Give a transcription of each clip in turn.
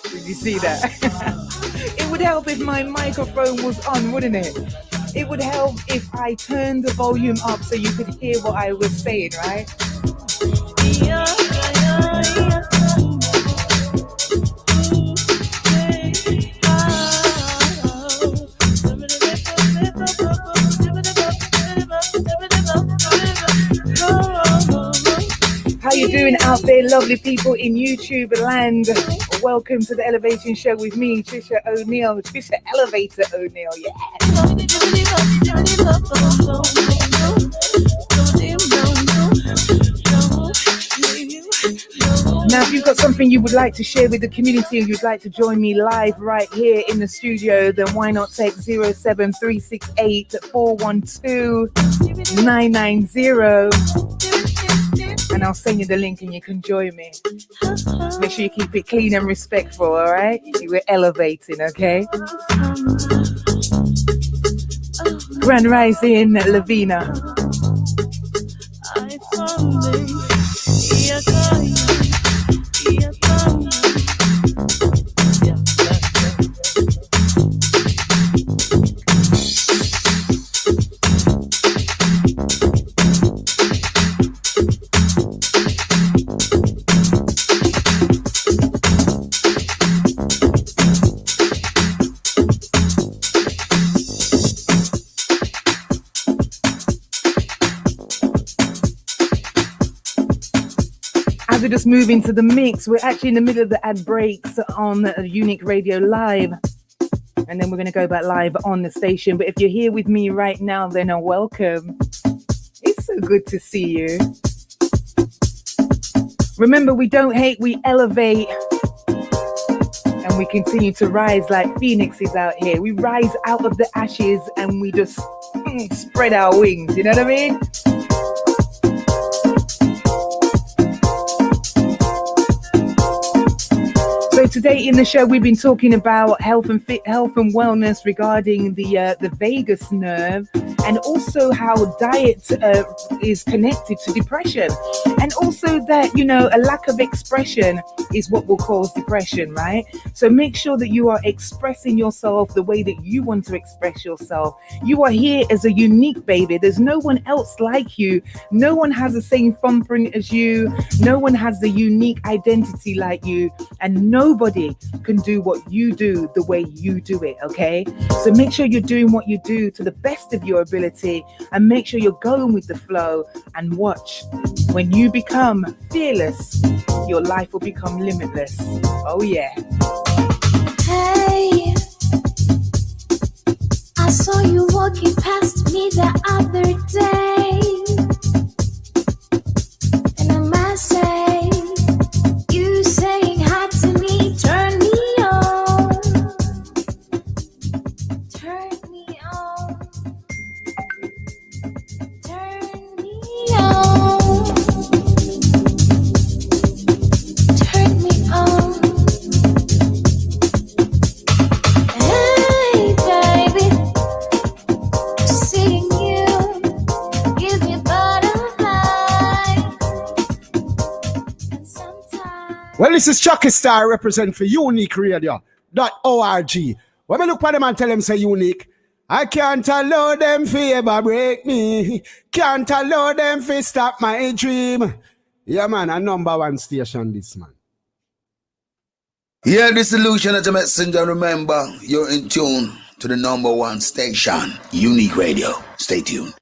Did you see that? It would help if my microphone was on, wouldn't it? It would help if I turned the volume up so you could hear what I was saying, right? How you doing out there, lovely people in YouTube land? Welcome to the Elevation Show with me, Tricia O'Neill. Tricia Elevator O'Neill, yeah. Now, if you've got something you would like to share with the community or you'd like to join me live right here in the studio, then why not take 07368 412 990 and I'll send you the link and you can join me. Make sure you keep it clean and respectful, all right? We're elevating, okay? Grand Rising, Lavina. As we just move into the mix, we're actually in the middle of the ad breaks on Unique Radio Live. And then we're going to go back live on the station. But if you're here with me right now, then welcome. It's so good to see you. Remember, we don't hate, we elevate. And we continue to rise like phoenixes out here. We rise out of the ashes and we just spread our wings. You know what I mean? So today in the show, we've been talking about health and wellness regarding the vagus nerve, and also how diet is connected to depression, and also that, you know, a lack of expression is what will cause depression, right? So make sure that you are expressing yourself the way that you want to express yourself. You are here as a unique baby. There's no one else like you. No one has the same thumbprint as you. No one has the unique identity like you, and nobody can do what you do the way you do it, okay? So make sure you're doing what you do to the best of your ability, and make sure you're going with the flow, and watch. When you become fearless, your life will become limitless. Oh yeah. Hey, I saw you walking past me the other day, and I must say, you saying hi to me turned me on. Turn me on. Turn me on. Turn me on. Hey, baby, seeing you give me butterflies. And sometimes. Well, this is Chucky Star, represent for Unique Radio.org. When I look at them and tell them say unique, I can't allow them for ever break me. Can't allow them for stop my dream. Yeah, man, a number one station, this man. Yeah, the solution as a messenger. Remember, you're in tune to the number one station, Unique Radio. Stay tuned.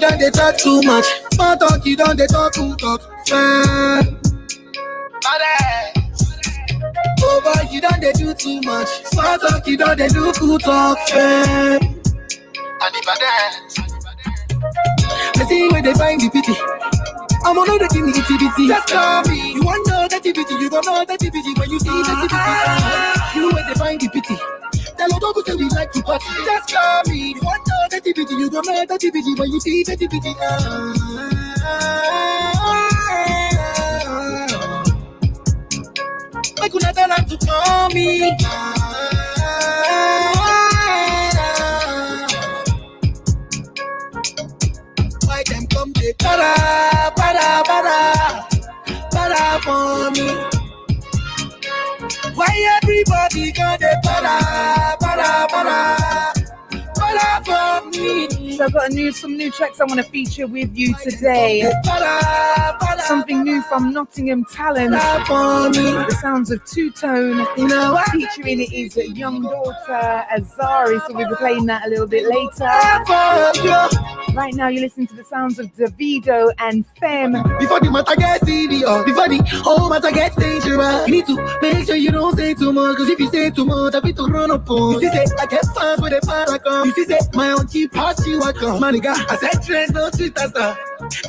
don't they talk too much. Small talk, you don't they talk too talk. Oh boy, you don't they do too much. Small talk, you don't they do cool talk. I see where they find the pity. I'm on the thing, it's bitty. Just call me. You want know that bitty, you don't know that bitty. When you see that bitty, you where they find the pity. Tell us don't we like to party. Just call me. You want know that bitty, you don't know that bitty. When you see that bitty, I could not tell them to call me. Why them come they para for me? Why everybody got they para for me? So I've got some new tracks I want to feature with you today. Something new from Nottingham Talent. The sounds of Two Tone. Featuring it is young daughter Azari. So we'll be playing that a little bit later. Right now you're listening to the sounds of Davido and Femme. Before the matter gets serious, before the whole matter gets dangerous, you need to make sure you don't say too much. Cause if you say too much, I feel to run up on. You see, say, I get fans with a paragon. You see, say, my own keep parts you are come. Man, nigga, I said trends, no sweet as that.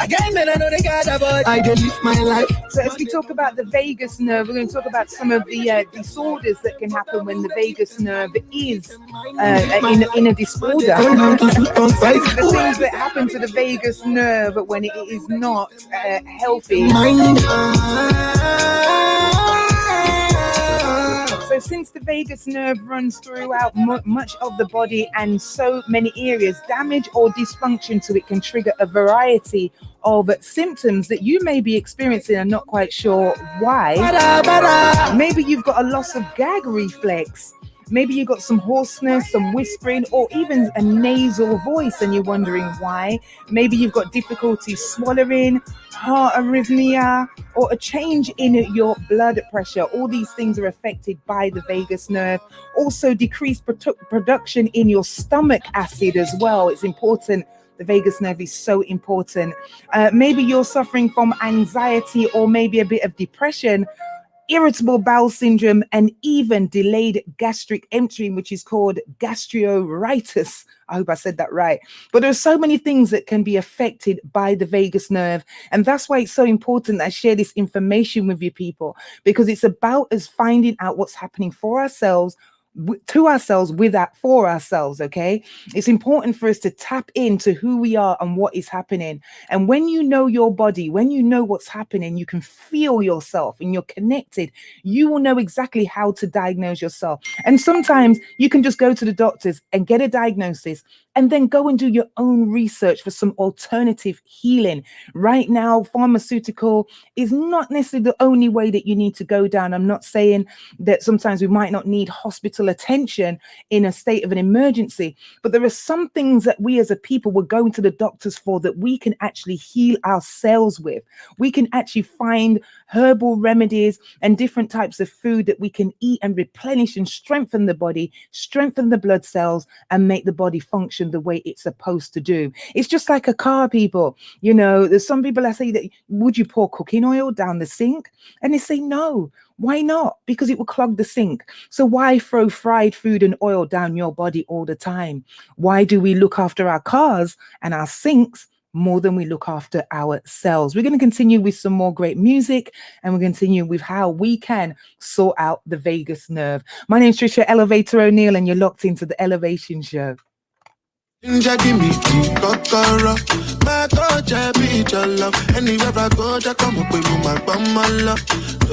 Again, man, I know they got that, but I did live my life. So as we talk about the vagus nerve, we're going to talk about some of the disorders that can happen when the vagus nerve is in a disorder. The things that happen to the vagus nerve when it is not healthy. So since the vagus nerve runs throughout much of the body and so many areas, damage or dysfunction to it can trigger a variety of symptoms that you may be experiencing and not quite sure why. Maybe you've got a loss of gag reflex. Maybe you got some hoarseness, some whispering, or even a nasal voice and you're wondering why. Maybe you've got difficulty swallowing, heart arrhythmia, or a change in your blood pressure. All these things are affected by the vagus nerve. Also decreased production in your stomach acid as well. It's important. The vagus nerve is so important. Maybe you're suffering from anxiety or maybe a bit of depression, irritable bowel syndrome, and even delayed gastric emptying, which is called gastritis. I hope I said that right. But there are so many things that can be affected by the vagus nerve. And that's why it's so important that I share this information with you people, because it's about us finding out what's happening for ourselves, to ourselves, with that, for ourselves. Okay, it's important for us to tap into who we are and what is happening. And when you know your body, when you know what's happening, you can feel yourself and you're connected, you will know exactly how to diagnose yourself. And sometimes you can just go to the doctors and get a diagnosis and then go and do your own research for some alternative healing. Right now, pharmaceutical is not necessarily the only way that you need to go down. I'm not saying that sometimes we might not need hospital attention in a state of an emergency, but there are some things that we as a people will go to the doctors for that we can actually heal ourselves with. We can actually find herbal remedies and different types of food that we can eat and replenish and strengthen the body, strengthen the blood cells, and make the body function the way it's supposed to do. It's just like a car, people. You know, there's some people that say that, would you pour cooking oil down the sink? And they say no. Why not? Because it will clog the sink. So why throw fried food and oil down your body all the time? Why do we look after our cars and our sinks more than we look after ourselves? We're going to continue with some more great music, and we're going to continue with how we can sort out the vagus nerve. My name's Tricia Elevator O'Neill, and you're locked into the Elevation Show. Ginger, give me the kokoro. My coach, I be your love. Anywhere I go, I come up with my bum, love. A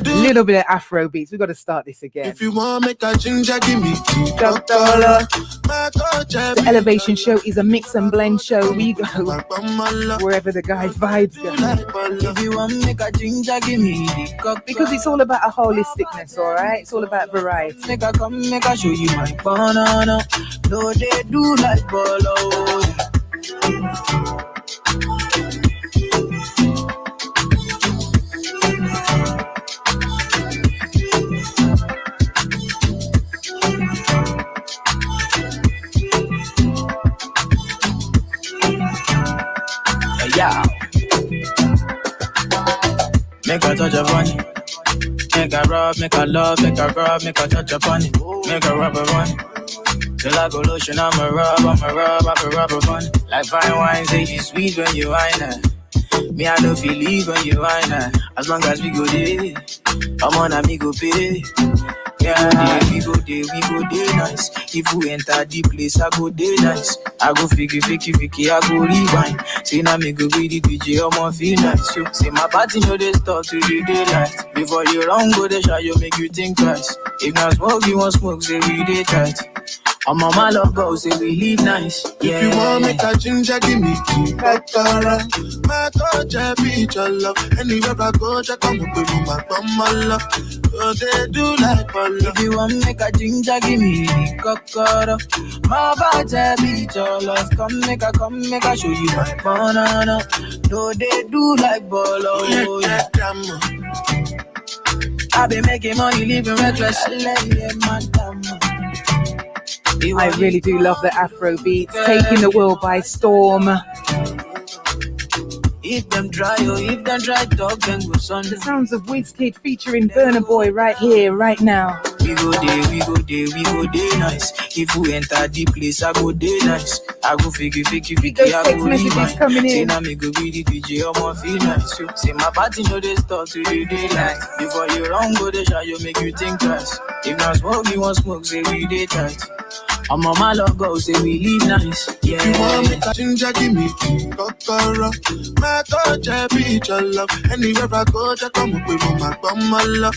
little bit of Afro beats. We've got to start this again. If you want make a ginger, give me the The Elevation Show is a mix and blend show. We go wherever the guys' vibes go. If you want make a ginger, give me the Because it's all about a holisticness, all right? It's all about variety. make a come, make a show you my banana. No, they do like bolo. make a touch upon it. Make a rub, make a love, make a rub, make a touch upon it. Make a rub upon it. Till I go lotion, I'ma rub upon it. Like fine wine, say you sweet when you wine it. Me, I don't feel leave when you wine it. As long as we go there, I'm on a me go pay. Yeah, we go there nice. If we enter the place, I go there nice. I go fiki, I go rewind. Say now me go be the DJ, I'ma feel nice. So, say my party know they start to the daylight. Before you run, go the shot, you make you think twice. If not smoke, you want smoke, say we day tight. I'm on my love go, say we live nice. Yeah. If you want me to ginger, give me tea, Kokoro. My touch, I beat your love. Anywhere I go, I come up with my love. So they do like Polo. If you want make a ginger, give me Kokoro. My body beat your love. Come make a show you my banana. No, they do like Bolo. Yeah. I been making money, living reckless. I really do love the Afro beats, taking the world by storm. If them dry, dog, then go sun. The sounds of Wizkid featuring Burna Boy right here, right now. We go there nice. If we enter the place, I go there nice. I go fiki, Those I text go messages rewind. coming Say in. now me go be the DJ, I'ma feel nice. So, say my party know they start to the daylight. Before you run, go the shot, you make you think twice. If not smoke, you want smoke, say we day tight. I'm on my love go, say we live nice. Yeah. You want me to ginger, give me tea, Kokoro. My touch, I beat your love. Anywhere I go, I come up with my love.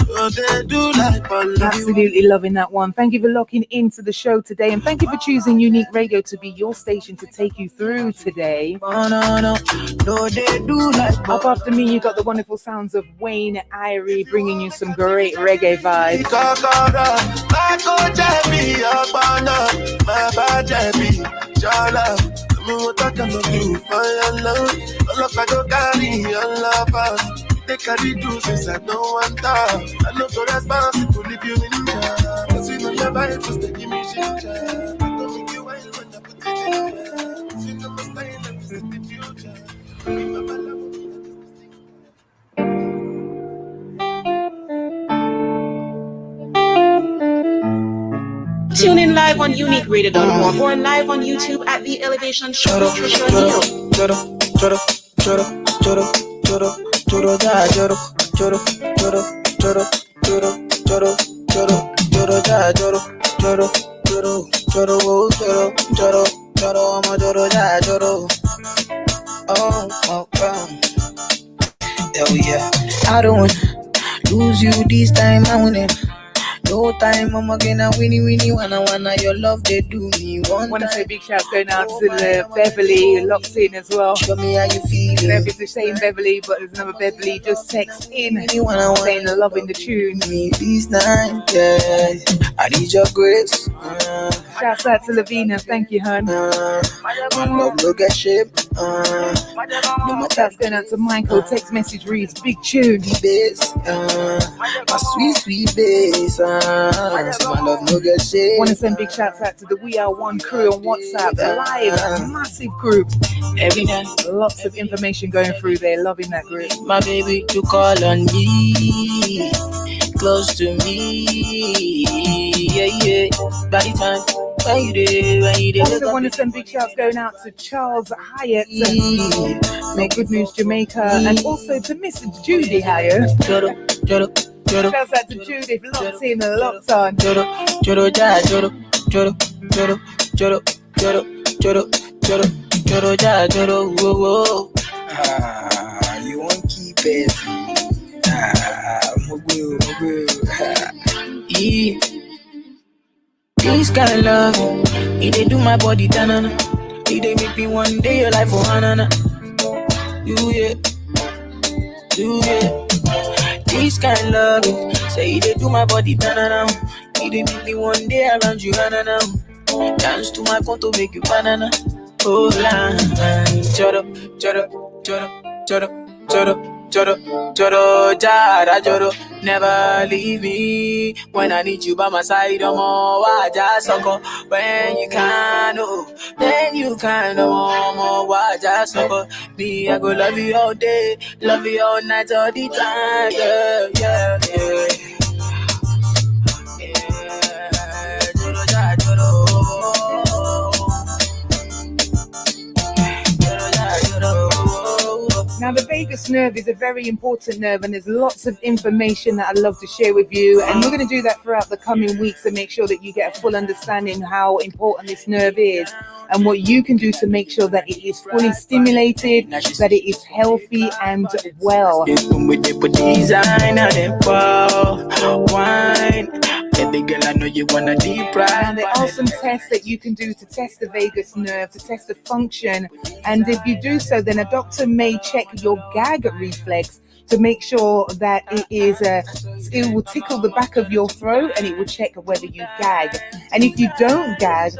So they do like Polo. Absolutely loving that one. Thank you for locking into the show today, and thank you for choosing Unique Radio to be your station to take you through today. No, they do like Up after me, you got the wonderful sounds of Wayne Irie bringing you some great reggae vibes. Kokoro, my coach, I be your banner. My bad, I be your love. Me what I can do for your love. All of I go carry your love. They carry juices I don't want that. I know so responsible if you in there. Cause you know your vibe just to give me ginger. I don't make you wild when I put it in there. See no style and this is the future. Tune in live on uniqueradio.org or live on YouTube at The Elevation Show with Tricia and I don't want lose you this time, I want it. No time, I'm gonna winnie, wanna your love, they do me one I want to time. say big shout going out to the Beverly locked in as well. Show me how you feel. If it's the same Beverly, but there's another Beverly, just text in saying loving the tune. Me this night, yeah. I need your grace. Shouts out to Lavina, thank you, hun. Love no get shape. Shouts going out to Michael, text message reads, big tune. Bass, my sweet bass. So my love no get shape. Want to send big shouts out to the We Are One crew on WhatsApp, live, massive group. Every night, Lots of information going through there, loving that group. my baby to call on me, close to me, yeah. By the time when you did, Also want to send big shouts going out to Charles Hyatt, Make Good News Jamaica, and also to Mrs. Judy Hyatt. Shouts out to Judith, locked in and locked on. You won't keep it. This kind of love, it they do my body tanana. It they make me one day your life for hanana. Yeah. This kind of love, say it they do my body tanana. It they make me one day around you hanana. Dance to my conto, make you banana. Oh, la, choro. Joro, Joro, Jara, Joro. Never leave me when I need you by my side. I'm all waja soko. When you can, oh, then you can, more waja soko. Me, I go love you all day, love you all night, all the time. Yeah, yeah, yeah. Yeah, Joro, Jara, Joro. Joro, Jara, Joro. Now, the vagus nerve is a very important nerve, and there's lots of information that I'd love to share with you. And we're going to do that throughout the coming weeks to make sure that you get a full understanding how important this nerve is and what you can do to make sure that it is fully stimulated, that it is healthy and well. Baby girl, I know you wanna deep ride. And there are some tests that you can do to test the vagus nerve, to test the function. And if you do so, then a doctor may check your gag reflex to make sure that it will tickle the back of your throat, and it will check whether you gag. And if you don't gag,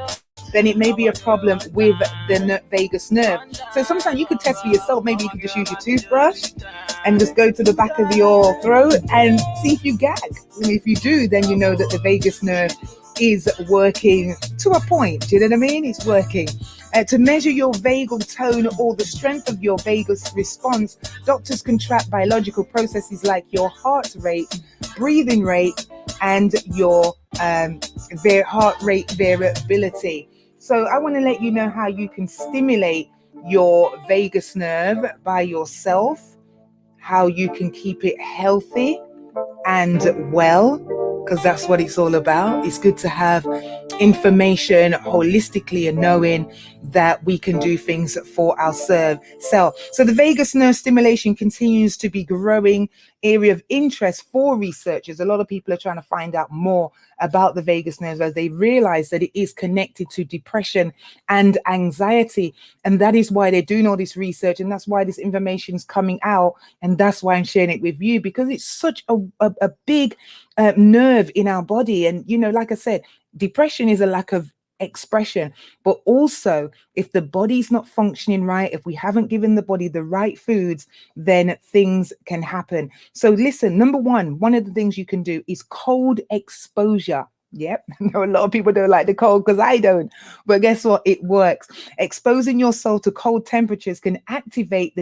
then it may be a problem with the vagus nerve. So sometimes you could test for yourself. Maybe you could just use your toothbrush and just go to the back of your throat and see if you gag. And if you do, then you know that the vagus nerve is working to a point. Do you know what I mean? It's working. To measure your vagal tone or the strength of your vagus response, doctors can track biological processes like your heart rate, breathing rate, and your heart rate variability. So I want to let you know how you can stimulate your vagus nerve by yourself, how you can keep it healthy and well, because that's what it's all about. It's good to have information holistically and knowing that we can do things for ourselves. So the vagus nerve stimulation continues to be growing area of interest for researchers. A lot of people are trying to find out more about the vagus nerve as they realize that it is connected to depression and anxiety. And that is why they're doing all this research, and that's why this information is coming out. And that's why I'm sharing it with you, because it's such a big nerve in our body. And, you know, like I said, depression is a lack of expression, but also if the body's not functioning right, if we haven't given the body the right foods, then things can happen. So listen, number one of the things you can do is cold exposure. Yep, I know a lot of people don't like the cold, because I don't, but guess what? It works. Exposing yourself to cold temperatures can activate the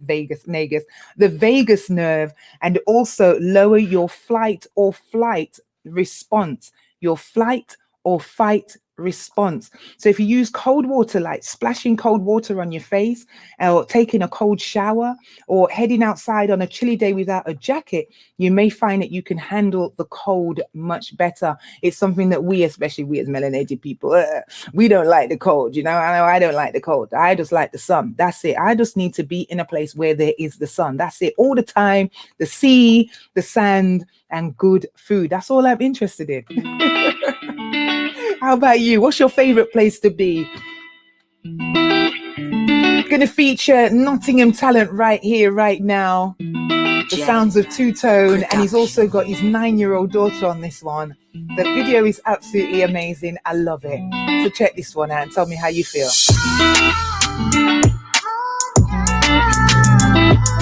vagus nerve, and also lower your flight or fight response. Your flight or fight response. So if you use cold water, like splashing cold water on your face, or taking a cold shower, or heading outside on a chilly day without a jacket, you may find that you can handle the cold much better. It's something that especially we as melanated people, we don't like the cold. You know I don't like the cold. I just like the sun. That's it. I just need to be in a place where there is the sun. That's it. All the time, the sea, the sand, and good food. That's all I'm interested in. How about you? What's your favorite place to be? Going to feature Nottingham talent right here, right now. The sounds of Two Tone, and he's also got his 9-year-old daughter on this one. The video is absolutely amazing. I love it. So check this one out and tell me how you feel.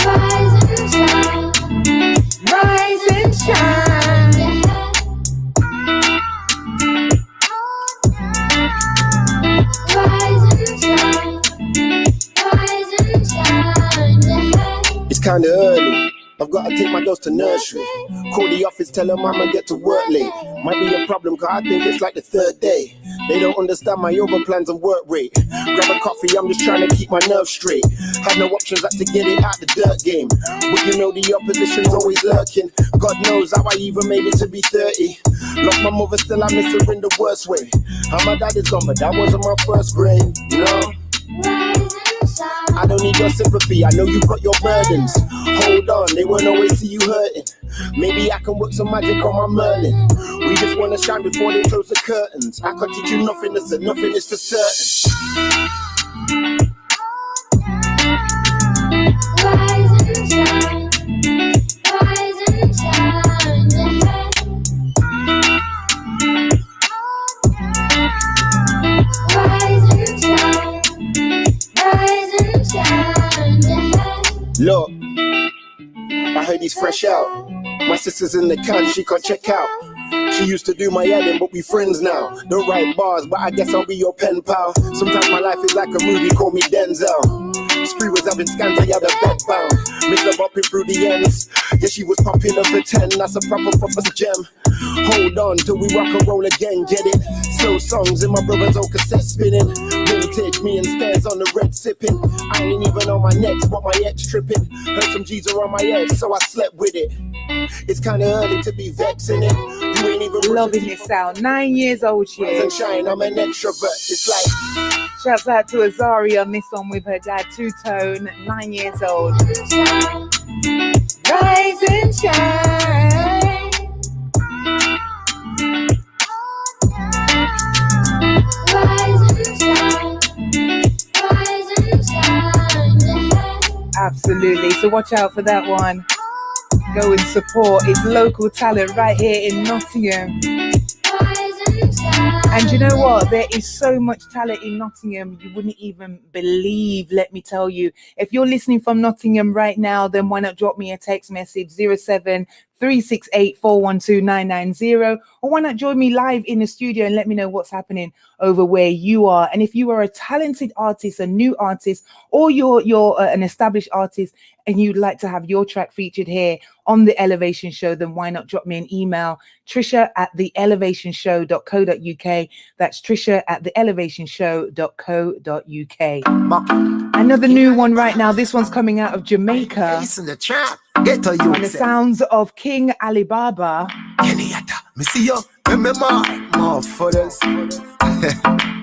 Rise and shine. It's kinda early. I've got to take my girls to nursery. Call the office, tell them I'ma get to work late. Might be a problem, cause I think it's like the third day. They don't understand my overplans and work rate. Grab a coffee, I'm just trying to keep my nerves straight. Had no options, had to get it out the dirt game. But you know the opposition's always lurking. God knows how I even made it to be 30. Lost my mother, still I miss her in the worst way. And my dad is gone, but that wasn't my first grave, you know? I don't need your sympathy, I know you've got your burdens. Hold on, they won't always see you hurting. Maybe I can work some magic on my Merlin. We just wanna shine before they close the curtains. I can't teach you nothing, listen, nothing is for certain. Rise and shine, rise and shine ahead. Rise and shine, rise and shine ahead. Look, I heard he's fresh out. My sister's in the can, she can check out. She used to do my heading, but we friends now. Don't write bars, but I guess I'll be your pen pal. Sometimes my life is like a movie, call me Denzel. Spree was having scans, I had a bed bound. Mr. bopping through the ends. Yeah, she was popular for 10, that's a proper gem. Hold on till we rock and roll again, get it? Slow songs in my brother's old cassette spinning. Vintage, me and stairs on the red sipping. I ain't even on my next, but my ex tripping. Heard some G's are on my head, so I slept with it. It's kinda early to be vexing it. You ain't even loving this sound. 9 years old she is. Sunshine, I'm an extrovert. It's like shouts out to Azari on this one with her dad, two-tone, 9 years old. Rise and shine. Rise and shine. Rise and shine. Absolutely. So watch out for that one. Go and support. It's local talent right here in Nottingham. And you know what? There is so much talent in Nottingham you wouldn't even believe, let me tell you. If you're listening from Nottingham right now, then why not drop me a text message 07-368-412-990, or why not join me live in the studio and let me know what's happening over where you are. And if you are a talented artist, a new artist, or you're an established artist and you'd like to have your track featured here on The Elevation Show, then why not drop me an email, Tricia@theelevationshow.co.uk. That's Tricia@theelevationshow.co.uk. Another new one right now. This one's coming out of Jamaica. Listen the trap. Get to you. On the sounds of King Alibaba. Me see you, more photos.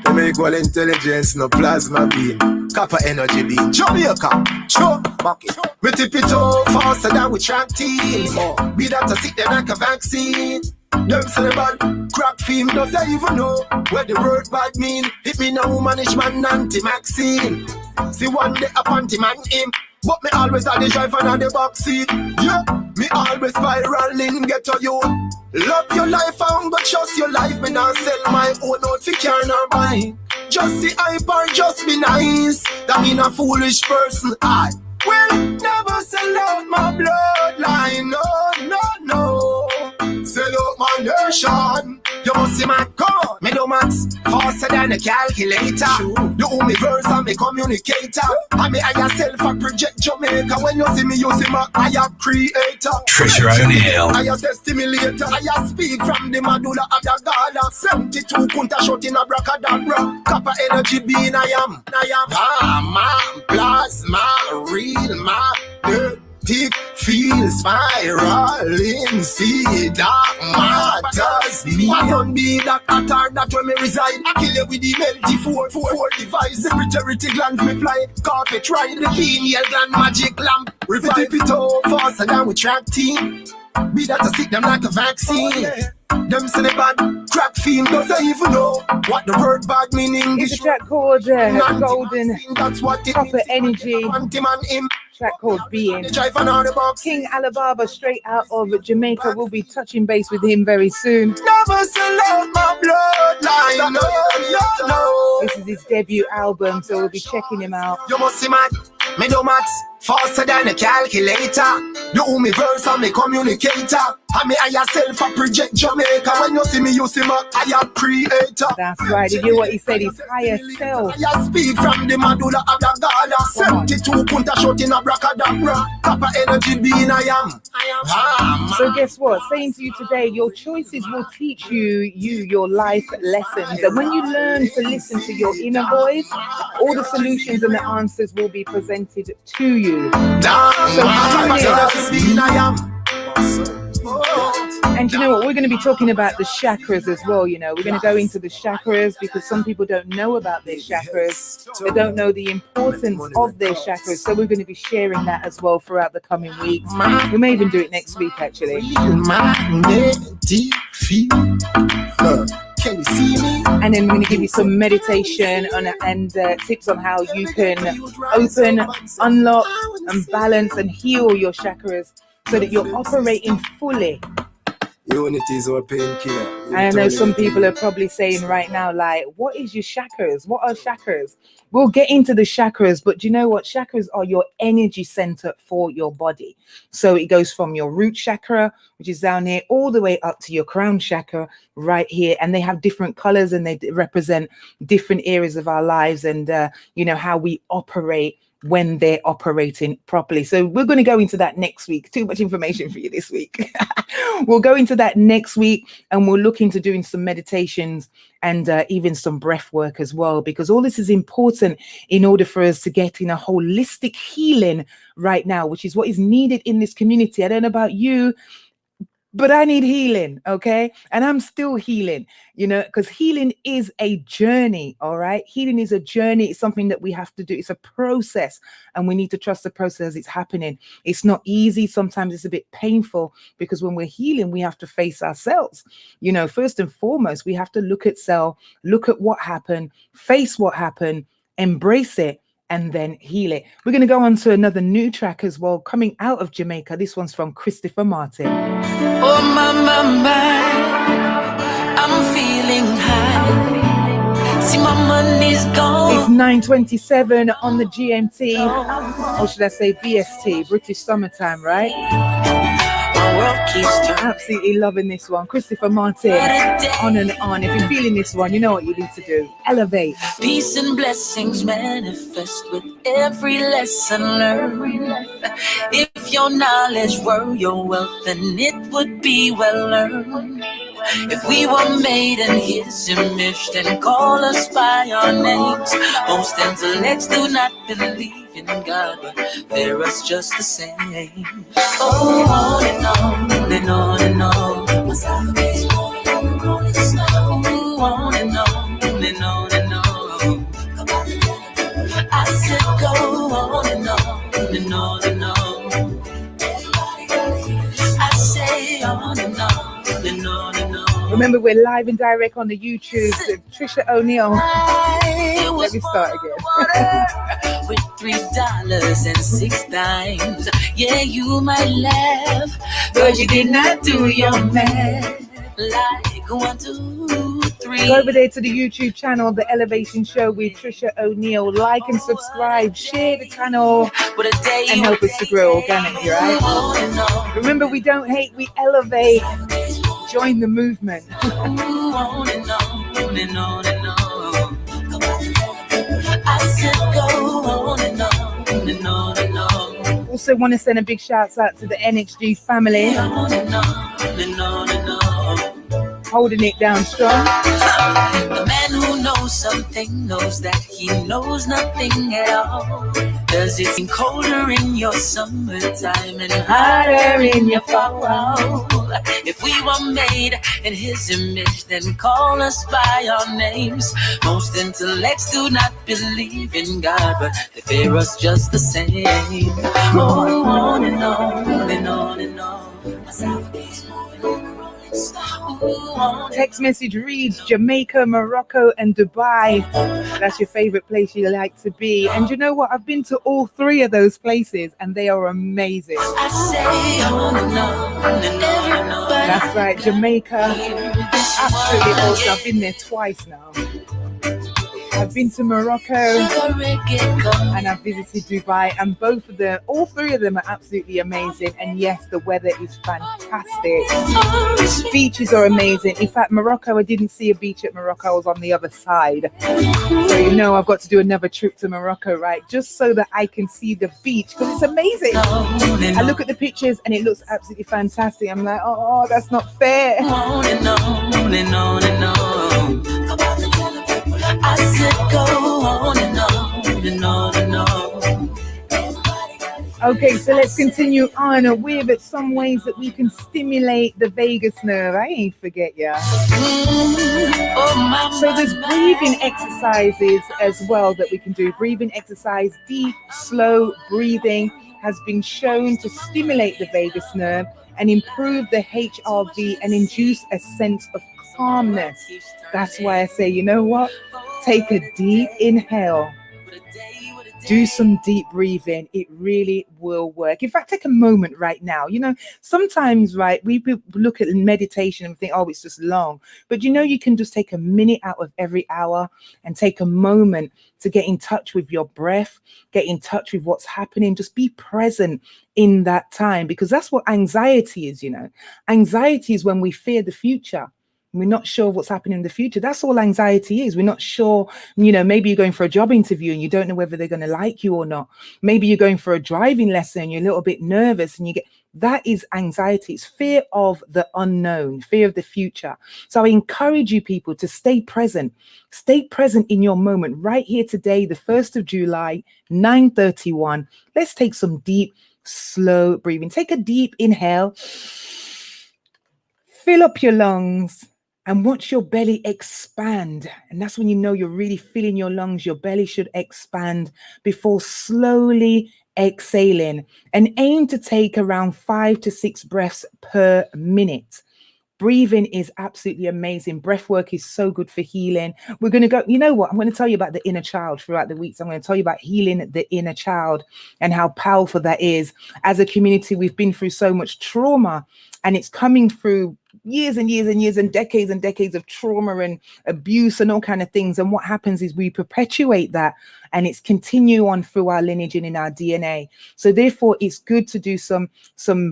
Them equal intelligence, no plasma beam. Copper energy beam. Jamaica, show, back it. We tip it up faster than we track teams. Be that to sit there like a vaccine. Them say the bad crack film, does they even know where the word bad mean? Hit me now, management anti-Maxine. See one day a panty man him. But me always at the driver and the backseat. Yeah, me always spiraling, get to you. Love your life, but trust your life. Me not sell my own out for car nor bike. Just see hype or just be nice. That mean a foolish person. I will never sell out my bloodline. No, no, no. Sell out my nation. You must see my God. Me do maths faster than a calculator. You owe me verse and me communicator. I me I yourself a project Jamaica. When you see me, you see my I am creator. Tricia O'Neil. I am stimulator. I am speak from the medulla of the gala. 72 kunta shot in a bracadabra. Copper energy being I am. Man, plasma, real man. Deep feel spiraling, see dark matters. Me don't be that atar that when me reside. I kill you with the melty four device. The pituitary glands me fly. Carpet ride the pineal gland magic lamp. Revive it all faster than we track team. Be that to stick them like a vaccine. Them say the bad crack fiend, does they even know what the word bad mean in English? It's a track called Golden That's what it Copper Energy. Track called Being. King Alibaba, straight out of Jamaica. We'll be touching base with him very soon. Never sell out my bloodline. No. This is his debut album, so we'll be checking him out. You must see mad. Me do maths faster than a calculator. You owe me verse and me communicator. I me I yourself a project Jamaica. When you see me, you see me, I am creator. That's right. Did you hear what he said? His higher self. I speak from the medulla of the gala. 72 punta shot in a bracadabra. Copper energy being I am. So guess what? Saying to you today, your choices will teach you your life lessons. And when you learn to listen to your inner voice, all the solutions and the answers will be presented to you. And you know what? We're going to be talking about the chakras as well. You know, we're going to go into the chakras because some people don't know about their chakras. They don't know the importance of their chakras. So we're going to be sharing that as well throughout the coming weeks. We may even do it next week, actually. Can you see me? And then we're going to give you some meditation and tips on how you can open, unlock, and balance and heal your chakras so that you're operating fully Unity is our painkiller. I know some people are probably saying right now, like, what is your chakras? What are chakras? We'll get into the chakras, but do you know what? Chakras are your energy center for your body. So it goes from your root chakra, which is down here, all the way up to your crown chakra right here. And they have different colors and they represent different areas of our lives and, how we operate when they're operating properly. So we're going to go into that next week. Too much information for you this week. We'll go into that next week and we'll look into doing some meditations and even some breath work as well, because all this is important in order for us to get in a holistic healing right now, which is what is needed in this community. I don't know about you, but I need healing, okay? And I'm still healing, because healing is a journey, all right? Healing is a journey. It's something that we have to do. It's a process, and we need to trust the process as it's happening. It's not easy. Sometimes it's a bit painful, because when we're healing, we have to face ourselves. First and foremost, we have to look at self, look at what happened, face what happened, embrace it, and then heal it. We're going to go on to another new track as well, coming out of Jamaica. This one's from Christopher Martin. Oh my, I'm feeling high. See my money's gone. It's 9:27 on the GMT, or should I say BST, British Summertime, right? My world keeps turning. Absolutely loving this one. Christopher Martin, On and On. If you're feeling this one, you know what you need to do. Elevate. Peace and blessings manifest with every lesson learned. If your knowledge were your wealth, then it would be well earned. If we were made in his image, then call us by our names. Most intellects do not believe in God, but they're us just the same. Oh, on and on and on and on. My Saturday's moving like a rolling stone. On and on and on and on. I said go on and on and on and on. I say on and on and on and on. Remember, we're live and direct on the YouTube with Tricia O'Neill. Let me start again. With $3.06. Yeah, you might laugh, but you did not do your math. Like 1, 2, 3. Go over there to the YouTube channel, The Elevation Show with Tricia O'Neill. Like and subscribe, share the channel, and help us to grow organically, right? Remember, we don't hate, we elevate. Join the movement. On and on and on and on. I said go on and on and on and on. Also want to send a big shout out to the NXG family. On and on and on and on. Holding it down strong. The man who knows something knows that he knows nothing at all. Does it seem colder in your summertime and hotter in your fall? If we were made in his image, then call us by our names. Most intellects do not believe in God, but they fear us just the same. Oh, on and on and on and on. My Saturday's moving like a rolling stone. Text message reads Jamaica, Morocco, and Dubai. That's your favorite place you like to be. And you know what? I've been to all 3 of those places and they are amazing. I say on and on and on and on. That's right, Jamaica. Absolutely awesome. I've been there twice now. I've been to Morocco and I've visited Dubai, and all 3 of them are absolutely amazing. And yes, the weather is fantastic. Beaches are amazing. In fact, Morocco, I didn't see a beach at Morocco. I was on the other side. So I've got to do another trip to Morocco, right? Just so that I can see the beach, because it's amazing. I look at the pictures and it looks absolutely fantastic. I'm like, oh, that's not fair. On and on and on and on. I said go on and on and on and on. Okay, so let's continue on with some ways that we can stimulate the vagus nerve. I ain't forget ya. So there's breathing exercises as well that we can do. Breathing exercise, deep, slow breathing has been shown to stimulate the vagus nerve and improve the HRV and induce a sense of calmness. That's why I say, you know what? Take a deep inhale Do some deep breathing. It really will work. In fact, take a moment right now. You know, sometimes, right, we look at meditation and think, oh, it's just long. But, you know, you can just take a minute out of every hour and take a moment to get in touch with your breath, get in touch with what's happening. Just be present in that time, because that's what anxiety is, you know. Anxiety is when we fear the future. We're not sure what's happening in the future. That's all anxiety is. We're not sure, you know, maybe you're going for a job interview and you don't know whether they're going to like you or not. Maybe you're going for a driving lesson and you're a little bit nervous and that is anxiety. It's fear of the unknown, fear of the future. So I encourage you people to stay present in your moment right here today, the 1st of July, 9:31. Let's take some deep, slow breathing. Take a deep inhale, fill up your lungs, and watch your belly expand. And that's when you know you're really filling your lungs. Your belly should expand before slowly exhaling. And aim to take around 5 to 6 breaths per minute. Breathing is absolutely amazing. Breath work is so good for healing. We're going to go, you know what? I'm going to tell you about the inner child throughout the weeks. I'm going to tell you about healing the inner child and how powerful that is. As a community, we've been through so much trauma, and it's coming through years and years and years and decades of trauma and abuse and all kind of things. And what happens is we perpetuate that, and it's continue on through our lineage and in our DNA. So therefore, it's good to do some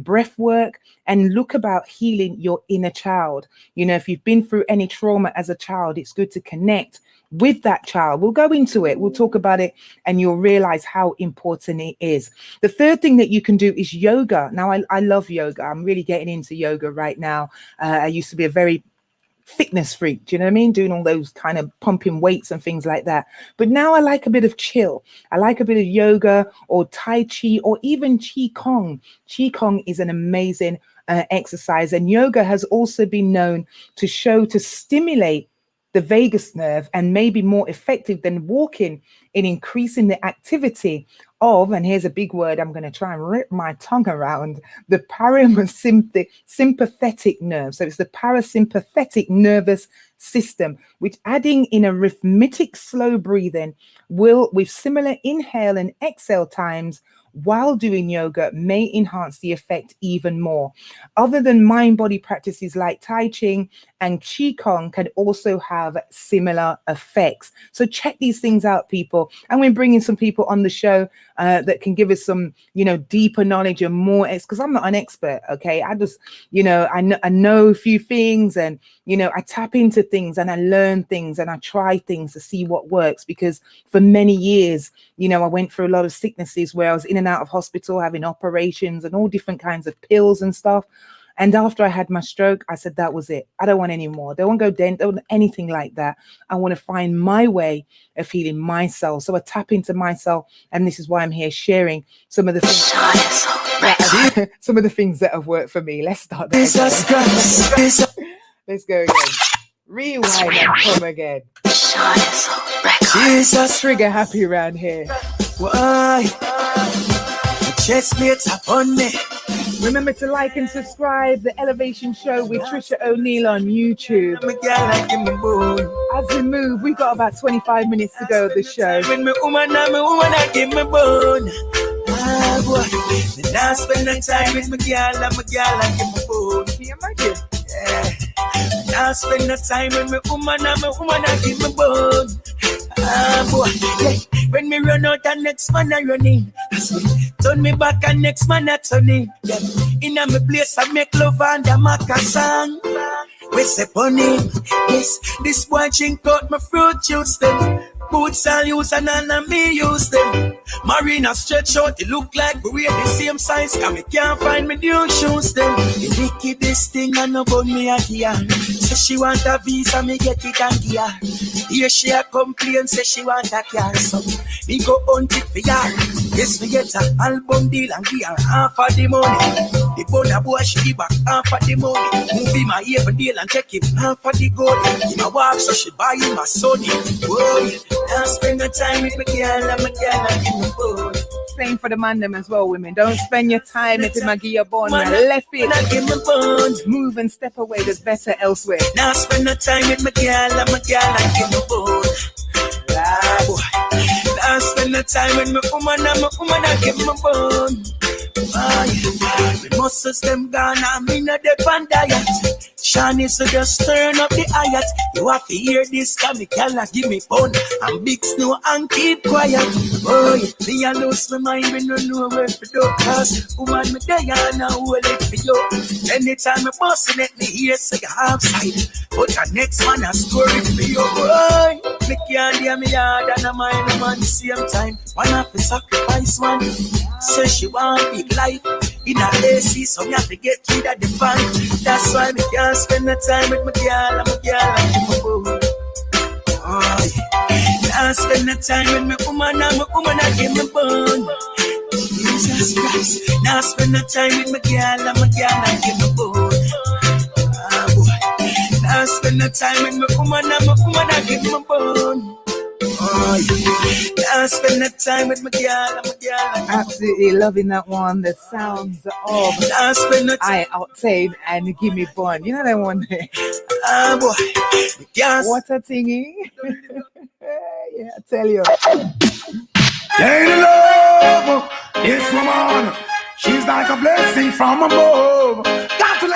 breath work and look about healing your inner child. You know, if you've been through any trauma as a child, it's good to connect with that child. We'll go into it. We'll talk about it, and you'll realize how important it is. The third thing that you can do is yoga. Now, I love yoga. I'm really getting into yoga right now. I used to be a very fitness freak, do you know what I mean? Doing all those kind of pumping weights and things like that. But now I like a bit of chill. I like a bit of yoga or Tai Chi or even Qi Kong. Qi Kong is an amazing exercise, and yoga has also been known to stimulate the vagus nerve, and may be more effective than walking in increasing the activity of, and here's a big word I'm going to try and rip my tongue around, the parasympathetic nerve. So it's the parasympathetic nervous system, which, adding in a rhythmic slow breathing will, with similar inhale and exhale times while doing yoga, may enhance the effect even more. Other than mind-body practices like Tai Chi and Qigong can also have similar effects. So check these things out, people. And we're bringing some people on the show that can give us some, you know, deeper knowledge and more, because I'm not an expert, okay? I just, you know, I know a few things, and, you know, I tap into things and I learn things and I try things to see what works, because for many years, you know, I went through a lot of sicknesses where I was in and out of hospital, having operations and all different kinds of pills and stuff. And after I had my stroke, I said, that was it. I don't want any more. Don't want to go dent, don't want anything like that. I want to find my way of healing myself. So I tap into myself, and this is why I'm here sharing some of the things, some of the things that have worked for me. Let's start that again. Let's go again. Rewind and come again. Jesus, trigger happy around here. Why? Chest plates upon me. Remember to like and subscribe the Elevation Show with Tricia O'Neill on YouTube. As we move, we've got about 25 minutes to go of the show. When me woman, I give me bone. Ah, boy. Then I spend the time with my girl, I give me bone. Can you imagine? Yeah. I spend the time with my woman, I give me bone. Ah, boy. Yeah. When me run out, the next man I run in. Turn me back, and next man I turn in. Yeah. In a me place, I make love and I make a song. We say funny. Yes, this boy drink out my fruit juice them. Boots I use and none of me use them. Marina stretch out, it look like we wear the same size. Cause me can't find me new shoes them. The wickedest thing I know about me a here. Say she want a visa, me get it and gear. Here she a complain, say she want a car. So me go hunt it for her. Yes, me get an album deal and give her half of the money. The bonner boy she give back half of the money. Movie my even deal and take him half of the gold. He my wife so she buy him a Sony. Boy, now spend the time with my girl and give me food. Same for the man them as well, women. Don't spend your time with my gear bone. Left it. Move and step away. There's better elsewhere. Now spend the time with my girl and give me food. Ah, boy. I spend the time with my woman and my woman I give my bone. The muscles them gone and me no dep on diet. Shani, so just turn up the hayat. You have to hear this, cause me cannot give me bone. And big snow and keep quiet. Boy, me a lose my mind, me no know where to do. Cause woman me there and I hold it for you. Anytime me boss let me hear say you half side. But the next man a score it for you. Boy, me can't hear me hard and I mind man same time. One have to sacrifice one. Say she want big life in a AC, so me have to get rid of the fan. That's why me can't spend the time with my girl and my boo. Oh, yeah. Can't spend the time with my woman and my woman I give me bone. Jesus Christ. Now spend the time with my girl and my girl I give me bone. Ah, boy. Now spend the time with my woman and my woman I give me bone. Oh, yeah. Now spend the time with my girl and my girl. Absolutely loving that one. The sounds of I Octave and Gimme Bond. You know that one there? Boy. Yes. What a thingy. Yeah, I tell you. Lady love, this woman, she's like a blessing from above.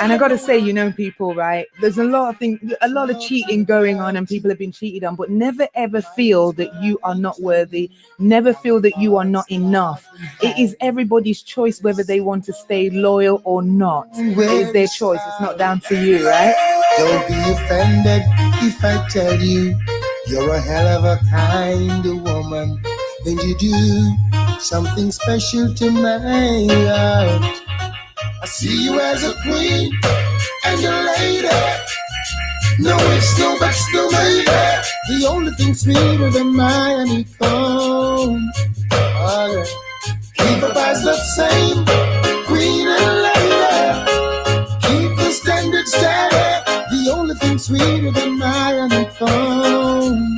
And I gotta say, you know, people, right? There's a lot of things, a lot of cheating going on, and people have been cheated on. But never ever feel that you are not worthy. Never feel that you are not enough. It is everybody's choice whether they want to stay loyal or not. It is their choice. It's not down to you, right? Don't be offended if I tell you you're a hell of a kind of woman, and you do something special to my heart. I see you as a queen and a lady. No ifs, no buts, no maybe. The only thing sweeter than my honeycomb. Alright. Keep up as the same queen and lady. Keep the standard steady. The only thing sweeter than my honeycomb.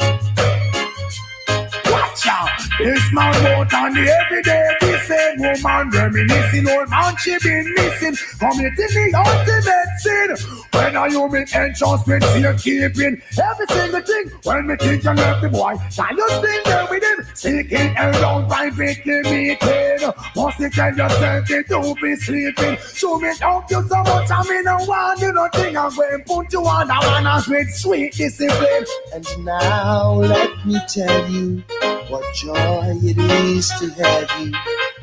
Watch out! This man out on the everyday. This same woman reminiscing. Old man she been missing. Committing the ultimate sin. When are you make entrustment, safekeeping every single thing. When me think you left the boy, can you stay there with him? Seeking around privately meeting. Must you tell yourself you don't be sleeping. Show me help you so much, I mean I want you nothing. I'm going to put you on the manners with sweet discipline. And now let me tell you what joy it is to have you.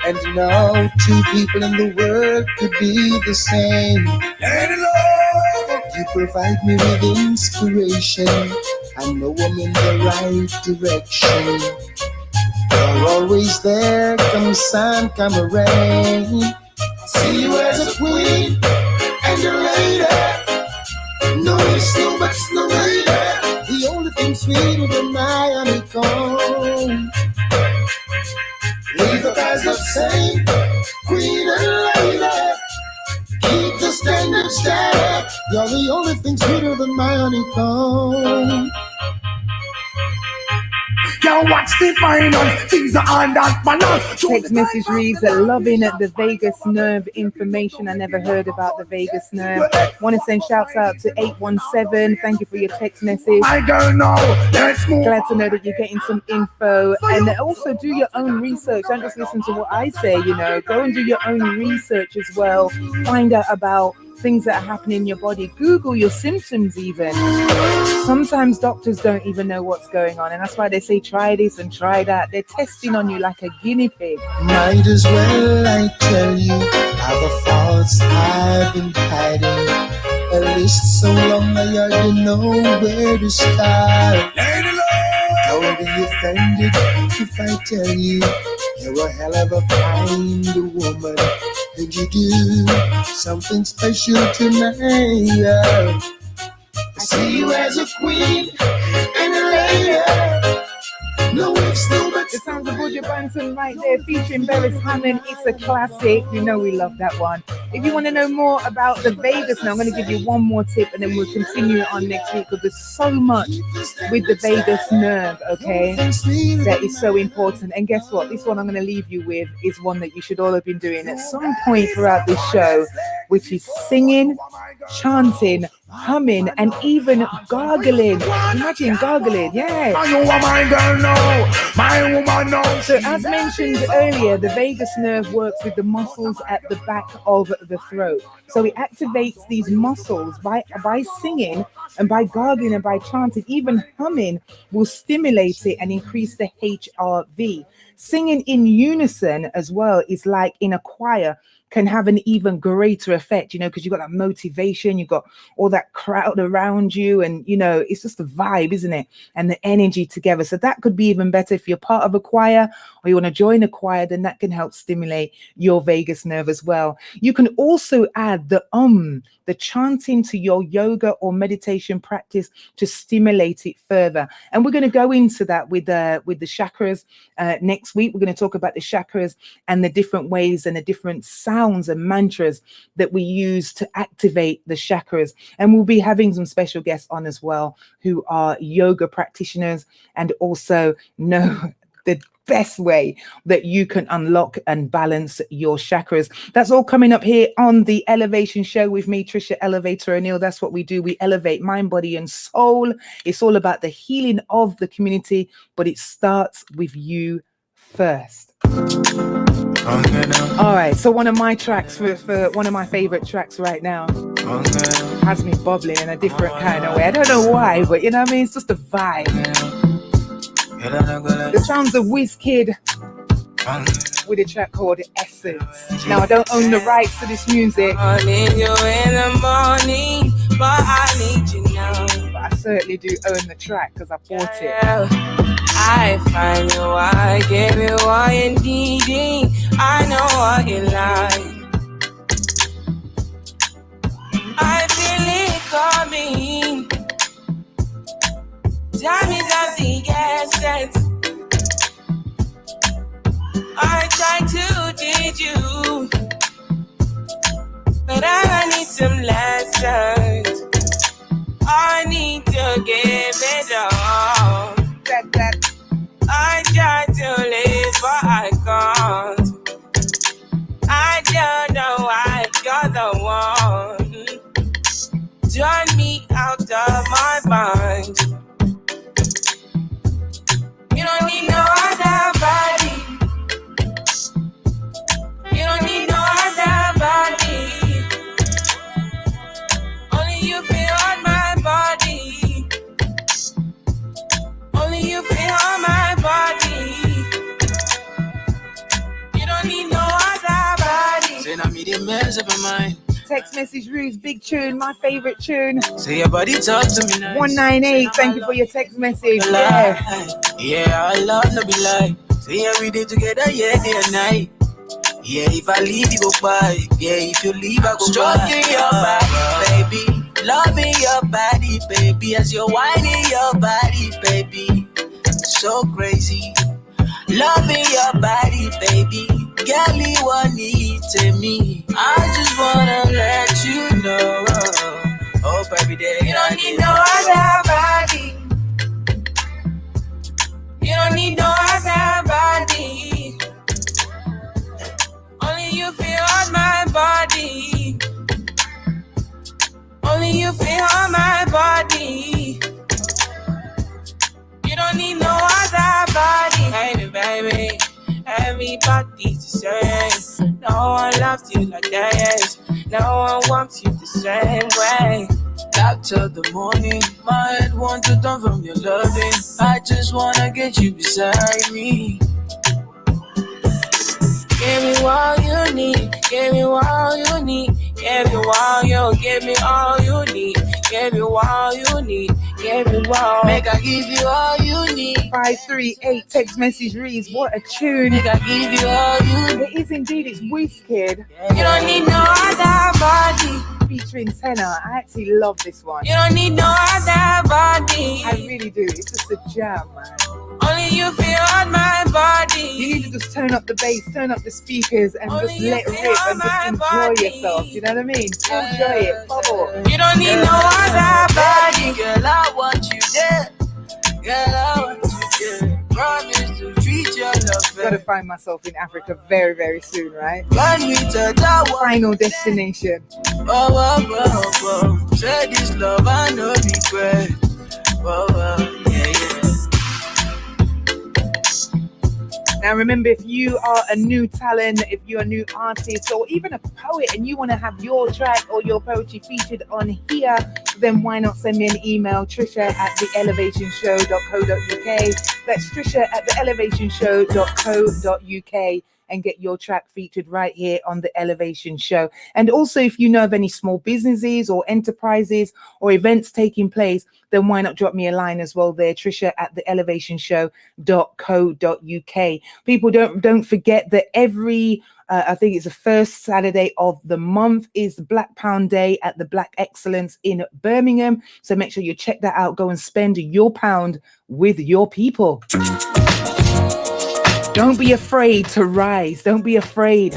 And no two people in the world could be the same. Lady love, you provide me with inspiration. I know I'm in the right direction. You're always there, come sun, come rain. See you as a queen and a lady. No ifs, no buts, no lady. The only thing sweeter than my honeycomb. Leave the guys the same, queen and lady. Keep the standard steady. You're the only thing sweeter than my honeycomb. Can't watch the finals, things are on that balance. Text message reads, loving the Vegas nerve information. I never heard about the Vegas nerve. Want to send shouts out to 817. Thank you for your text message. My girl, now let's move. Glad to know that you're getting some info. And also do your own research. Don't just listen to what I say, you know. Go and do your own research as well. Find out about things that are happening in your body. Google your symptoms even. Sometimes doctors don't even know what's going on, and that's why they say try this and try that. They're testing on you like a guinea pig. Might as well I tell you how the faults I've been hiding. A list so long I already know where to start. Don't be offended if I tell you you're a hell of a kind woman, and you do something special tonight. I see you as a queen and a lady. No ifs, no buts. The sounds of Buju Banton right there featuring Beres Hammond. It's a classic. You know we love that one. If you want to know more about the Vegas, now I'm going to give you one more tip and then we'll continue it on next week because there's so much with the Vegas nerve, okay? That is so important. And guess what? This one I'm going to leave you with is one that you should all have been doing at some point throughout this show, which is singing, chanting, humming, and even gargling. Imagine gargling, yeah. You are my girl now, my my woman now. So as mentioned earlier, the vagus nerve works with the muscles at the back of the throat. So it activates these muscles by singing and by gargling and by chanting. Even humming will stimulate it and increase the HRV. Singing in unison as well is like in a choir, can have an even greater effect, because you've got that motivation, you've got all that crowd around you, and it's just a vibe, isn't it? And the energy together. So that could be even better if you're part of a choir or you want to join a choir, then that can help stimulate your vagus nerve as well. You can also add the chanting to your yoga or meditation practice to stimulate it further. And we're going to go into that with the chakras next week. We're going to talk about the chakras and the different ways and the different sounds and mantras that we use to activate the chakras. And we'll be having some special guests on as well who are yoga practitioners and also know the best way that you can unlock and balance your chakras. That's all coming up here on the Elevation Show with me, Tricia Elevator O'Neill. That's what we do. We elevate mind, body, and soul. It's all about the healing of the community, but it starts with you first. All right, so one of my tracks for one of my favorite tracks right now has me bubbling in a different kind of way. I don't know why, but it's just a vibe. The sounds of Wizkid with a track called Essence. Now, I don't own the rights to this music. I need you in the morning, but I need you now. But I certainly do own the track because I bought it. I find you, I give you what you needing. I know what you like. I feel it coming. Time is of the essence. I try to teach you, but I need some lessons. I need to give it all. I try to live, but I can't. I don't know why you're the one. Turn me out of my mind. You don't need no other body. You don't need no other body. Only you feel on my body. Only you feel on my body. You don't need no other body. Say now me the mess up my mind. Text message Ruth, big tune, my favorite tune. Say your body talk to me nice. 198, thank you for your text message. Yeah, I love no be lie. Say every day together, yeah, day and night. Yeah, if I leave, you go by. Yeah, if you leave, I go stroking your body, baby. Loving your body, baby. As you're whining your body, baby. So crazy. Loving your body, baby. Girl, you want it to me. I just wanna let you know. Hope every day. You don't need no other body. You don't need no other body. Only you feel on my body. Only you feel on my body. You don't need no other body. Baby, baby. Everybody's the same. No one loves you like this. No one wants you the same way. Back till the morning, my head wants to turn from your loving. I just wanna get you beside me. Give me all you need. Give me all you need. Give me all you. Give me all you need. Give you all you need. Give you all. Make I give you all you need. 538 text message reads, what a tune. Make I give you all you need. It is indeed, it's Wizkid. You don't need no other body. Featuring Tenor. I actually love this one. You don't need no other body. I really do. It's just a jam, man. Only you feel on my body. You need to just turn up the bass, turn up the speakers, and only just let rip and just enjoy yourself. You know what I mean? Enjoy it. Bubble. You don't need no other body. Girl, I want you there. Girl, I want you there. Promise to treat your love. Gotta find myself in Africa very, very soon, right? Final destination. Say this love, I know regret. Yeah. Now, remember, if you are a new talent, if you're a new artist, or even a poet and you want to have your track or your poetry featured on here, then why not send me an email, Tricia@theelevationshow.co.uk. That's Tricia@theelevationshow.co.uk, and get your track featured right here on The Elevation Show. And also, if you know of any small businesses or enterprises or events taking place, then why not drop me a line as well there, Tricia@theelevationshow.co.uk. People, don't forget that every I think it's the first Saturday of the month is the Black Pound Day at the Black Excellence in Birmingham. So make sure you check that out. Go and spend your pound with your people. Don't be afraid to rise. Don't be afraid.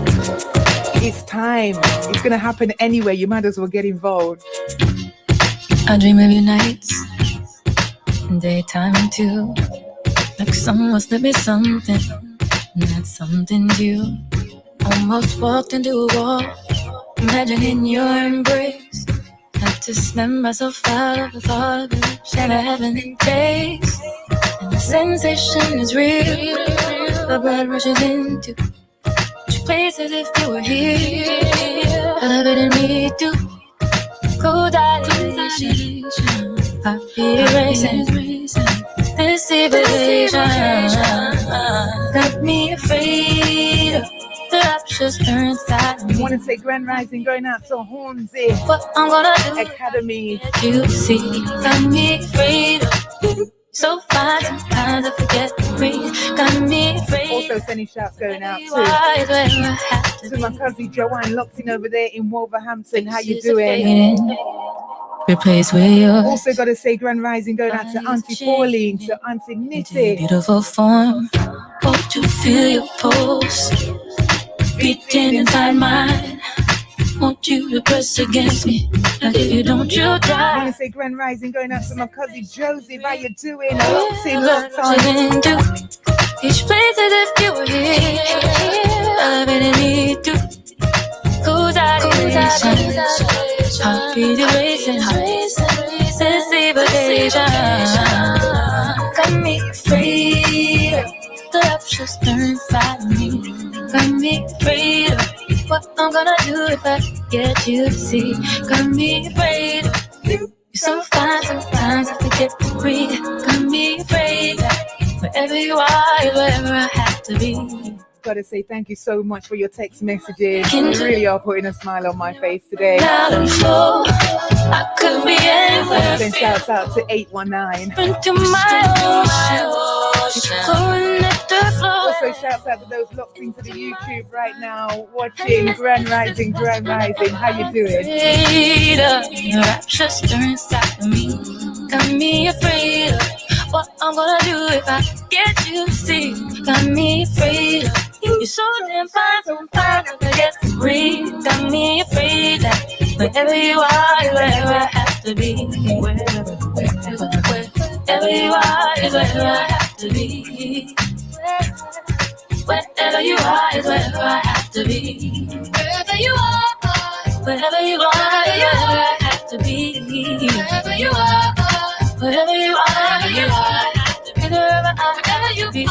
It's time. It's going to happen anyway. You might as well get involved. I dream of your nights, daytime too. Like someone slipped me something, not something new. Almost walked into a wall, imagining your embrace. Had to snap myself out of the thought of it. Shall I have any days? And the sensation is real. The blood rushes into places if you were here. Elevating me to cold dilation. I feel racing. This evasion got me afraid of the raptures turn inside me. I want to say Grand Rising going out to Hornsey What I'm gonna do Academy. You see, got me afraid of so fine, sometimes I forget to breathe. Got me afraid. Also sending shouts going out to my cousin Joanne locked in over there in Wolverhampton. How you doing? Replace with yours. Also got to say Grand Rising going out to Auntie Pauline, to Auntie Nitty. Beautiful form. Hope to feel your pulse beating inside mine. Want you to press against me, and if you don't, you'll die. I want to say Grand Rising going out to my cousin Joseph. How you doing? Locked in, locked on. Each place as if you were here. Elevating me to cold isolation. Heartbeat erasing. This evasion got me afraid of the raptures turn inside me. Got me afraid of what I'm gonna do if I get you to see. Got me afraid of you. You're so fine, sometimes I forget to breathe. Got me afraid that wherever you are is wherever I have to be. Gotta say thank you so much for your text messages. You really are putting a smile on my face today. I could be anywhere. Then shouts out to 819. Into my ocean. Also shouts out to those locked into the YouTube right now, watching Grand Rising, Grand Rising. How you doing? Your raptures turn inside of me. Got me afraid of what I'm gonna do if I get you to see. Got me afraid of you're so damn fine, sometimes I forget to breathe. Got me afraid that wherever you are is wherever I have to be. Wherever you are is wherever I have to be. Wherever you are is wherever I have to be. Wherever you are, wherever you are is wherever I have to be. Wherever you are, wherever you are, wherever you are. Wherever you be,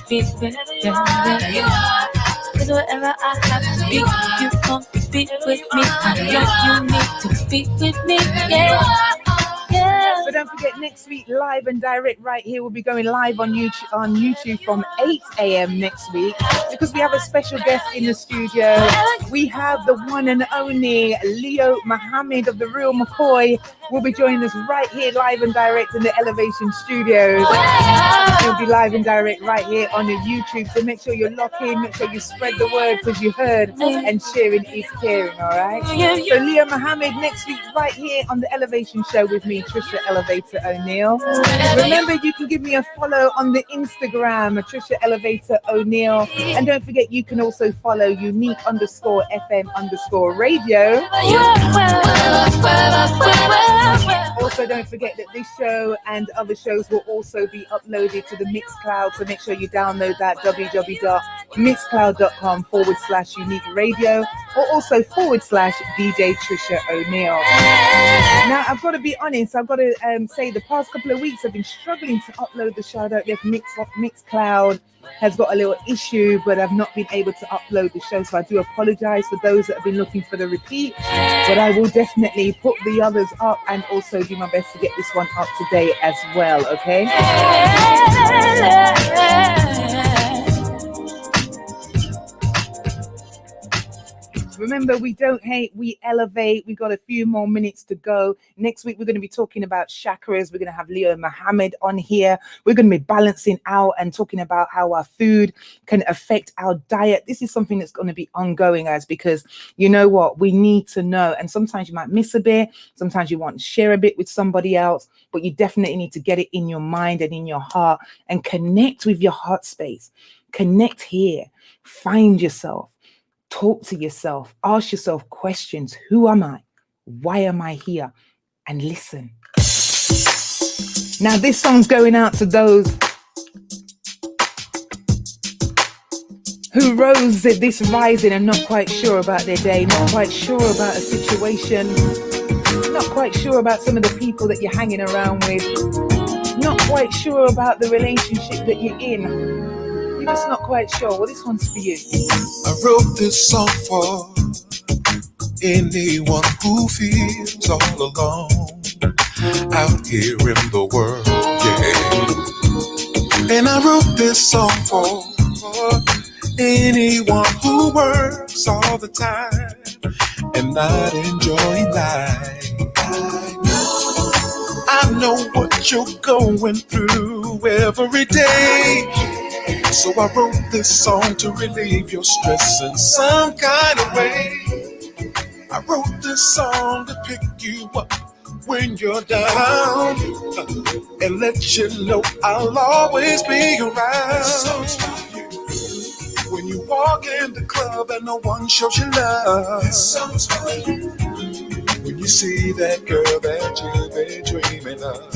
wherever you are, is wherever I have to be. You want to be with me, I know you need to be with me, yeah. But don't forget, next week, live and direct right here. We'll be going live on YouTube from 8 a.m. next week because we have a special guest in the studio. We have the one and only Leo Mohammed of The Real McCoy will be joining us right here, live and direct in the Elevation Studios. He'll be live and direct right here on the YouTube. So make sure you're locked in, make sure you spread the word because you heard, and sharing is caring, all right? So Leo Mohammed next week right here on the Elevation Show with me, Tricia Elevator O'Neill. Remember, you can give me a follow on the Instagram, Tricia Elevator O'Neill. And don't forget, you can also follow unique_FM_radio. Also, don't forget that this show and other shows will also be uploaded to the Mixcloud. So make sure you download that, www.mixcloud.com/unique radio, or also /DJ Tricia O'Neill. Now, I've got to be honest, I've got to say the past couple of weeks I've been struggling to upload the show out there for Mixcloud. has got a little issue, but I've not been able to upload the show. So I do apologize for those that have been looking for the repeat, but I will definitely put the others up and also do my best to get this one up today as well. Okay. Remember, we don't hate, we elevate. We got a few more minutes to go. Next week, we're going to be talking about chakras. We're going to have Leo Muhammad on here. We're going to be balancing out and talking about how our food can affect our diet. This is something that's going to be ongoing, guys, because you know what? We need to know. And sometimes you might miss a bit. Sometimes you want to share a bit with somebody else, but you definitely need to get it in your mind and in your heart and connect with your heart space. Connect here. Find yourself. Talk to yourself, ask yourself questions. Who am I? Why am I here? And listen. Now, this song's going out to those who rose at this rising and not quite sure about their day, not quite sure about a situation, not quite sure about some of the people that you're hanging around with, not quite sure about the relationship that you're in. You're just not quite sure. Well, this one's for you. I wrote this song for anyone who feels all alone out here in the world, yeah. And I wrote this song for anyone who works all the time and not enjoying life. I know what you're going through every day. So I wrote this song to relieve your stress in some kind of way. I wrote this song to pick you up when you're down and let you know I'll always be around. When you walk in the club and no one shows you love, when you see that girl that you've been dreaming of,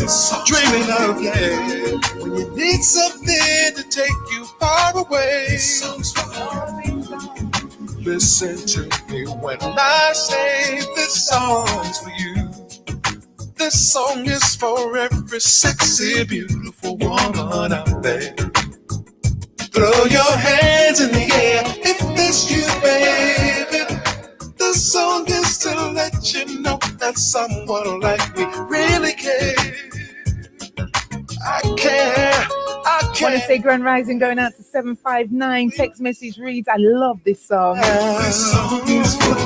yeah. When you need something to take you far away, listen to me when I say this song's for you. This song is for every sexy, beautiful woman out there. Throw your hands in the air if this you, baby. This song is to let you know that someone like me really cares. I care. Want to say Grand Rising going out to 759. Text message reads, I love this song. This song is for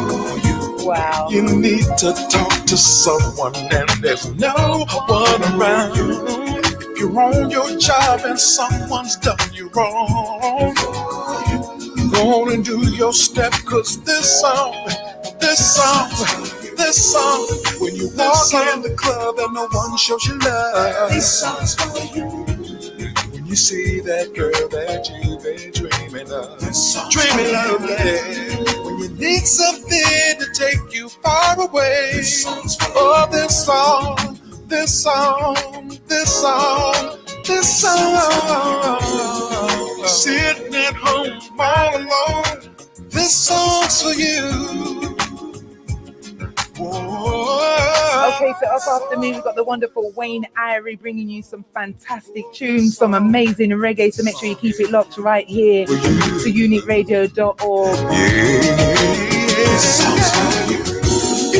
you. Wow. You need to talk to someone and there's no one around. If you're on your job and someone's done you wrong, go on and do your step, cause this song, when you walk in the club and no one shows you love, this song's for you. When you see that girl that you've been dreaming of, yeah. When you need something to take you far away, this song. Sitting at home all alone, this song's for you. Whoa. Okay, so up after me, we've got the wonderful Wayne Irie bringing you some fantastic tunes, some amazing reggae. So make sure you keep it locked right here to uniqueradio.org.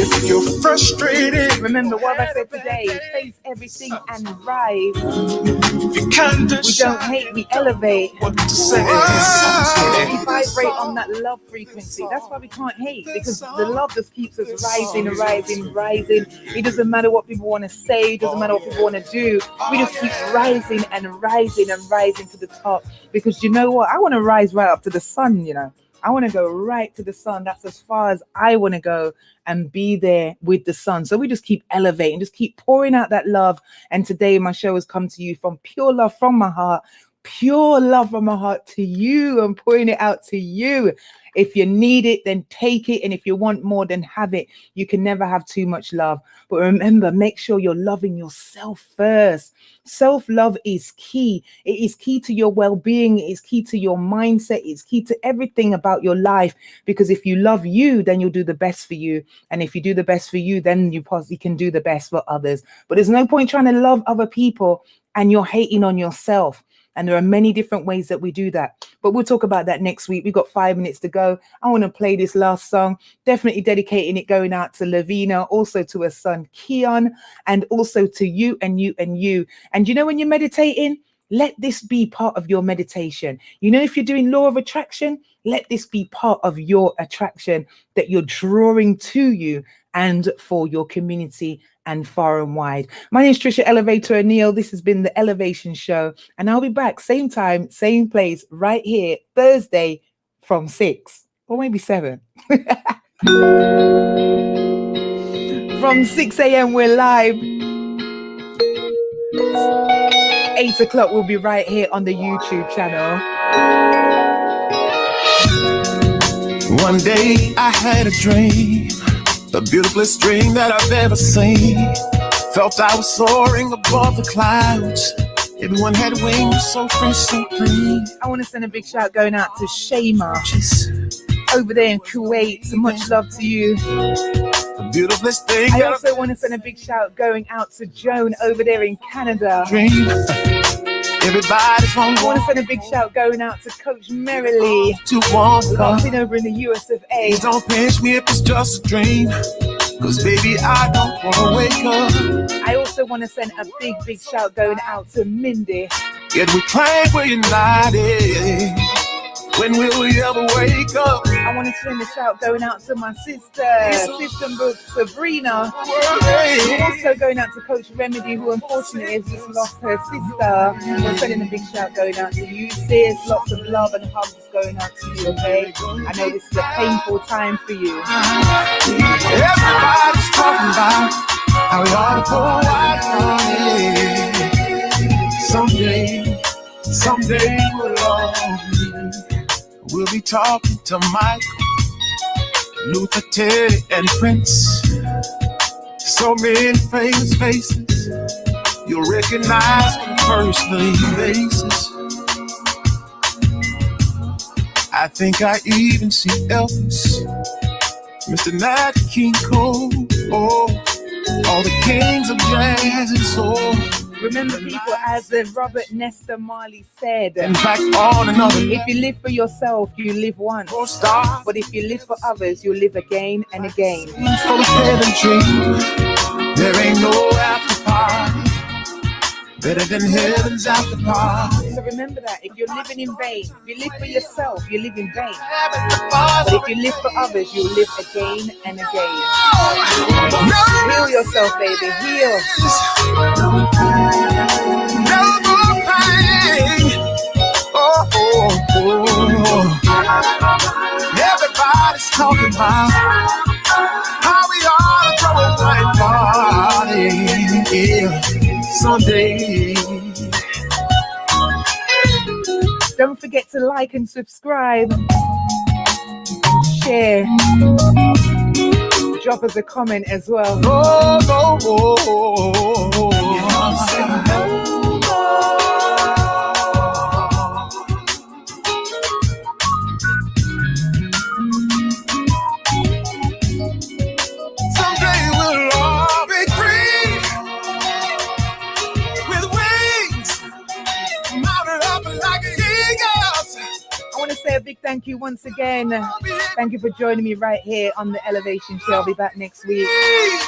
If you're frustrated, remember what I said today: face everything and rise. You can't we don't hate, we elevate. What to say? We vibrate on that love frequency. That's why we can't hate, because the love just keeps us rising. It doesn't matter what people want to say, it doesn't matter what people want to do. We just keep rising and rising to the top, because you know what? I want to rise right up to the sun, you know. I want to go right to the sun. That's as far as I want to go and be there with the sun. So we just keep elevating, just keep pouring out that love. And today my show has come to you from pure love from my heart, pure love from my heart to you. I'm pouring it out to you. If you need it, then take it. And if you want more, then have it. You can never have too much love. But remember, make sure you're loving yourself first. Self-love is key. It is key to your well-being. It is key to your mindset. It's key to everything about your life. Because if you love you, then you'll do the best for you. And if you do the best for you, then you possibly can do the best for others. But there's no point trying to love other people and you're hating on yourself. And there are many different ways that we do that. But we'll talk about that next week. We've got 5 minutes to go. I want to play this last song, definitely dedicating it going out to Lavina, also to her son Keon, and also to you and you and you. And you know, when you're meditating, let this be part of your meditation. You know, if you're doing law of attraction, let this be part of your attraction that you're drawing to you and for your community and far and wide. My name is Tricia Elevator O'Neill. This has been the Elevation Show, and I'll be back same time, same place, right here Thursday from 6 or maybe 7. From 6 a.m. we're live. 8 o'clock we'll be right here on the YouTube channel. One day I had a dream, the beautifulest dream that I've ever seen. Felt I was soaring above the clouds. Everyone had wings so fresh, so clean. I want to send a big shout going out to Shayma over there in Kuwait. So much love to you. The beautifulest thing. I also want to send a big shout going out to Joan over there in Canada. Dream. Everybody's on. I want to send a big shout going out to Coach Merrily, locked over in the US of A. Please don't pinch me if it's just a dream, cause baby I don't wanna wake up. I also want to send a big shout going out to Mindy. Yet we claim we're united. When will we ever wake up? I want to send a shout going out to my sister book Sabrina. Also going out to Coach Remedy, who unfortunately has just lost her sister. We're sending a big shout going out to you, sis. Lots of love and hugs going out to you, okay? I know this is a painful time for you. Everybody's talking about how we ought to go out. Someday we'll all be. We'll be talking to Michael, Luther, Teddy, and Prince. So many famous faces you'll recognize on a first name basis. I think I even see Elvis, Mr. Nat King Cole, all the kings of jazz and soul. Remember, people, as Robert Nesta Marley said, in fact, on another, if you live for yourself, you live once. But if you live for others, you live again and again. Full of heaven dream, there ain't no after party better than heaven's after party. So remember that if you're living in vain, if you live for yourself, you live in vain. But if you live for others, you live again and again. Heal yourself, baby. Heal. No more pain. Everybody's talking about how we ought to throw a white party. Yeah. Someday. Don't forget to like and subscribe. Share. Drop us a comment as well. Someday we'll all be free, with wings mounted up like eagles. I want to say a big thank you once again. Thank you for joining me right here on the Elevation Show. I'll be back next week.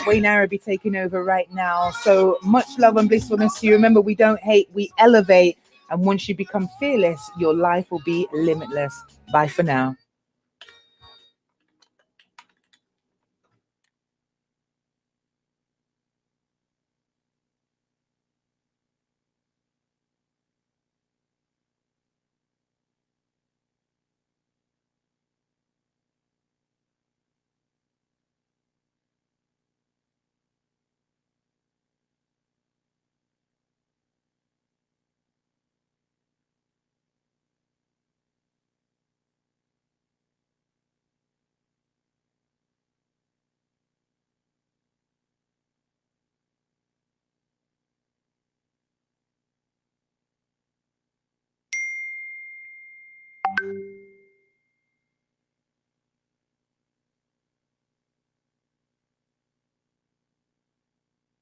Wayne Arabi taking over right now. So much love and blissfulness to you. Remember, we don't hate, we elevate. And once you become fearless, your life will be limitless. Bye for now.